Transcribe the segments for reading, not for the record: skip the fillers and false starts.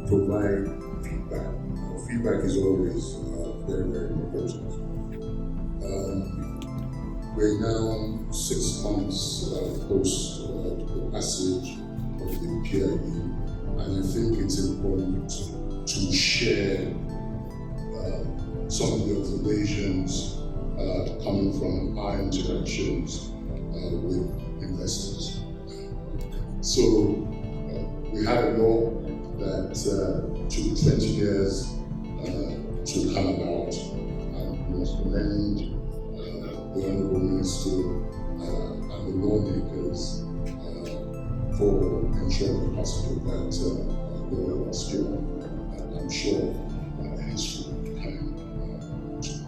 provide feedback. Feedback is always very, very important. We're now 6 months post the passage of the PIE, and I think it's important to share some of the observations coming from our interactions with investors. So we had a law that took 20 years to come about, and we must commend the Honourable Minister and the lawmakers for ensuring the passage of that law last year. I'm sure history can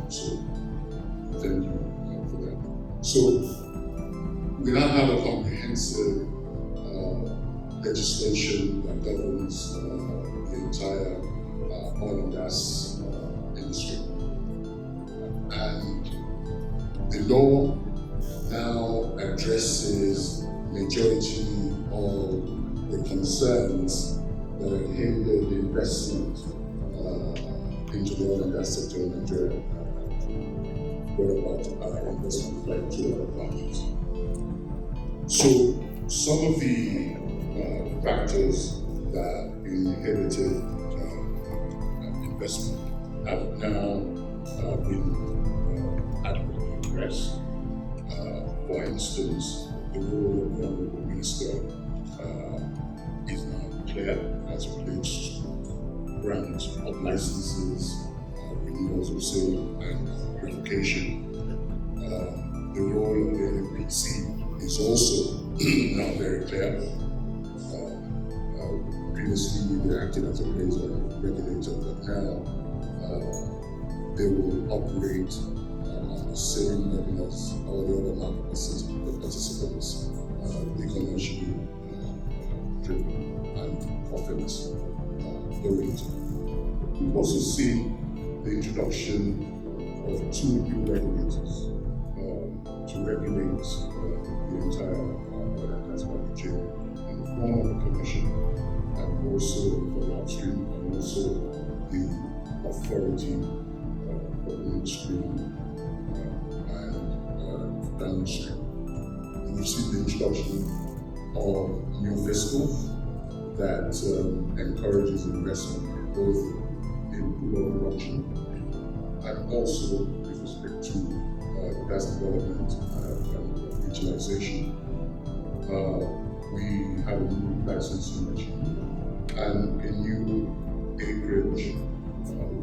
so thank you for that. So we now have a comprehensive legislation that governs the entire oil and gas industry. And the law now addresses majority of the concerns that have hindered the investment into the oil and gas sector in Nigeria. What about investment like to other parties? So some of the factors that inhibited investment have now been adequately addressed. For instance, the role of the Honourable Minister is now clear as it relates to grants of licenses, renewals of sale and revocation. The role of the NPC is also now very clear. Previously, they acted as a regulator, but now they will operate on the same level as all the other market participants, the commercially driven and profit oriented. We've also seen the introduction of 2 new regulators to regulate the entire oil and gas value chain in the form of a commission, and also for the upstream, and also the authority for the midstream and downstream. And we've seen the introduction of new fiscal that encourages investment both in crude oil production and also with respect to gas development and utilization. We have a new licensing regime and a new acreage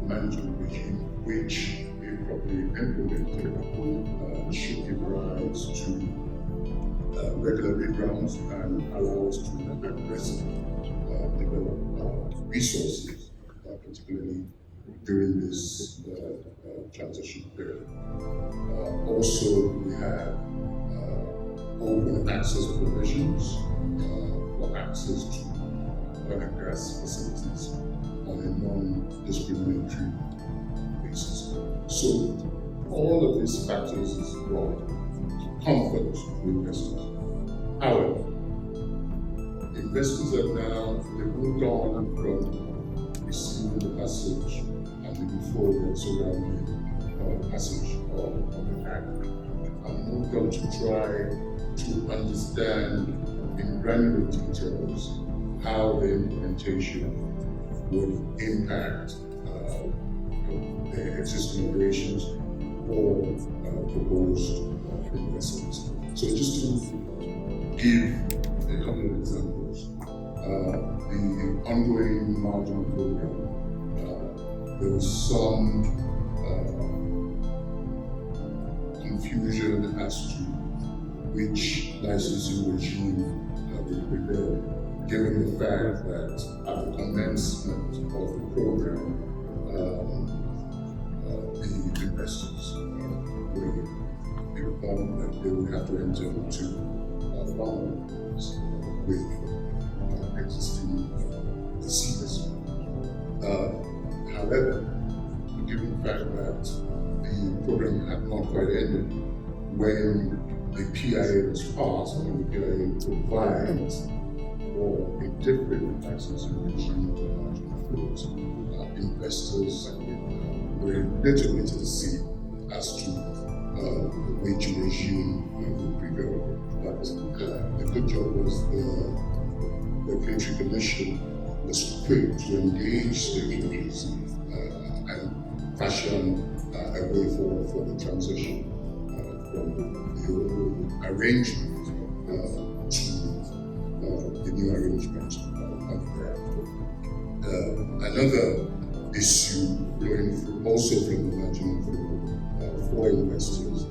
management regime, which, if properly implemented, should give rise to regular bid rounds and allow us to aggressively develop resources, particularly during this transition period. Also, we have open access provisions for access to oil and gas facilities on a non-discriminatory basis. So, all of these factors is brought to comfort the investors. However, investors have now moved on from receiving the passage and the euphoria surrounding passage of the Act, and moved on to try to understand in granular details how the implementation would impact their existing operations or proposed investments. So just to give a couple of examples, the ongoing marginal program, there was some confusion as to which licensing regime will prevail, given the fact that at the commencement of the program, the investors were informed that they would have to enter into bonds with existing receivers. However, given the fact that the program had not quite ended when the PIA was passed, and the PIA provides for a different licensing regime for large corporate investors were literally to the sea as to which regime would prevail. But the good job was the regulatory commission was quick to engage stakeholders and fashion a way forward for the transition from the old arrangement to the new arrangement. Another issue going also from the margin for investors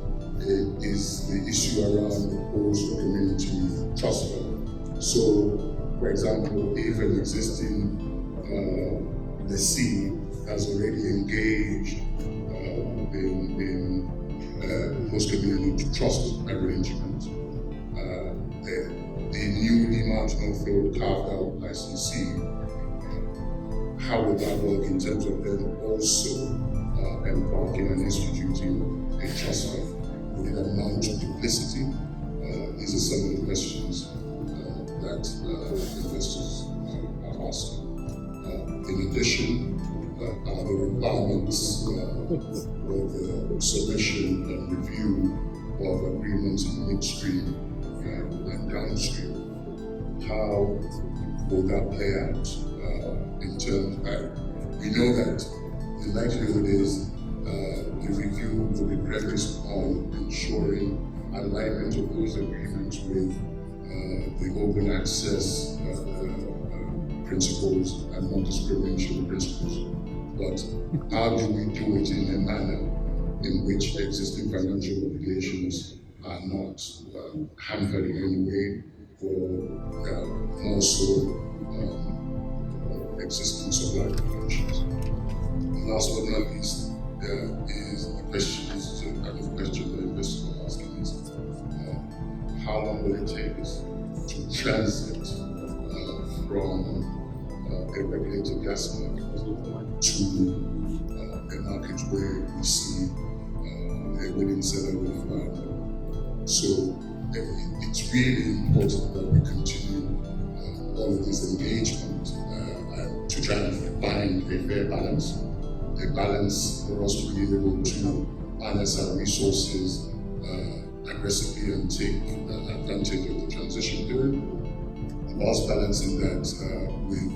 is the issue around the host community trust fund. So, for example, if an existing lessee has already engaged in host community trust arrangement, the newly marginal field carved out ICC, how would that work in terms of them also embarking and instituting a trust fund? Would it amount to duplicity? These are some of the questions that investors are asking. In addition, are the requirements for the submission and review of agreements in midstream and downstream? How will that play out in terms of, we know that the likelihood is the review will be premised on ensuring alignment of those agreements with the open access principles and non-discrimination principles. But how do we do it in a manner in which existing financial obligations are not hampered in any way, or also existing supply conditions? Last but not least, is the question, this is a kind of question that investors are asking is, how long will it take us to transit from a regulated gas market to a market where we see a winning seller with environment? So it's really important that we continue all of this engagement to try and find a fair balance. A balance for us to be able to harness our resources aggressively and take advantage of the transition period, whilst balancing that with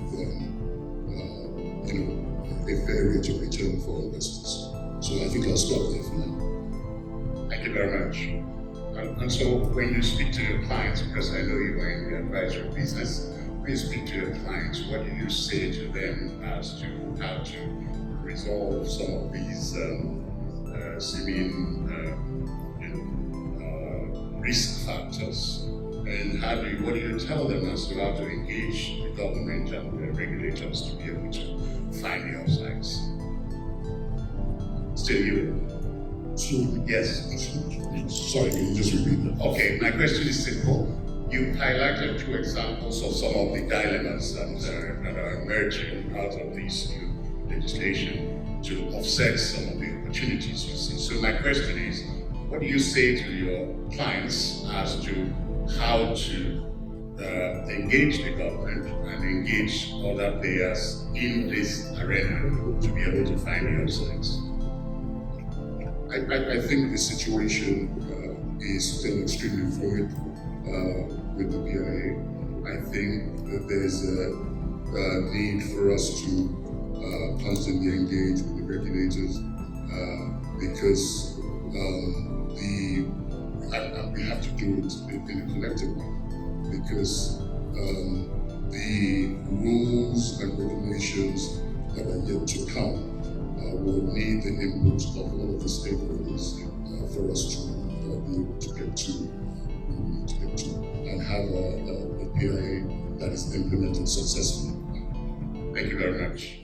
a fair rate of return for investors. So I think I'll stop there for now. Thank you very much. And so when you speak to your clients, because I know you are in the advisory business, when you speak to your clients, what do you say to them as to how to resolve some of these seeming risk factors, and what do you tell them as to how to engage the government and the regulators to be able to find the offsides? Still you? Yes. Sorry, can you just repeat that? Okay, my question is simple. You highlighted two examples of some of the dilemmas that are emerging out of this new legislation to offset some of the opportunities you see. So my question is, what do you say to your clients as to how to engage the government and engage other players in this arena to be able to find the offsides? I think the situation is still extremely fluid with the PIA. I think that there's a need for us to constantly engage with the regulators because we have to do it in a collective way, because the rules and regulations that are yet to come will need the input of all of the stakeholders for us to be able to get to where we need to get to and have a PIA that is implemented successfully. Thank you very much.